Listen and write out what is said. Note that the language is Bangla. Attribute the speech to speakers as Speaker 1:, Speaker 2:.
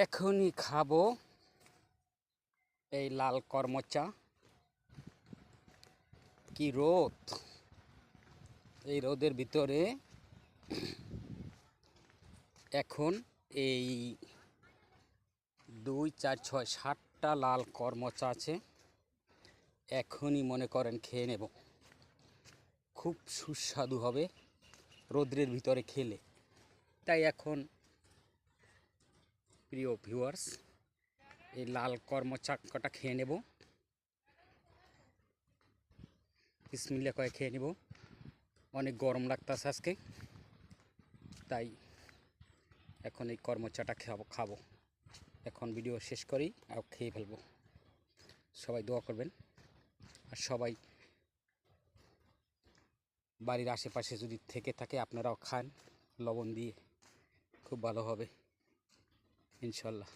Speaker 1: এখনই খাবো এই লাল করমচা। কি রোদ! এই রোদের ভিতরে এখন এই 2, 4, 6, 7টা লাল করমচা আছে। এখনই মনে করেন খেয়ে নেব। খুব সুস্বাদু হবে রোদ্রের ভিতরে খেলে। তাই এখন প্রিয় ভিউয়ার্স, এই লাল করমচা কটা খেয়ে নেব। বিসমিল্লাহ করে খেয়ে নেব। অনেক গরম লাগতেছে আজকে, তাই এখন এই করমচাটা খাবো। এখন ভিডিও শেষ করি আর খেয়ে ফেলবো। সবাই দোয়া করবেন, আর সবাই বাড়ির আশেপাশে যদি থেকে থাকে আপনারাও খান লবণ দিয়ে, খুব ভালো হবে ইনশাল্লাহ।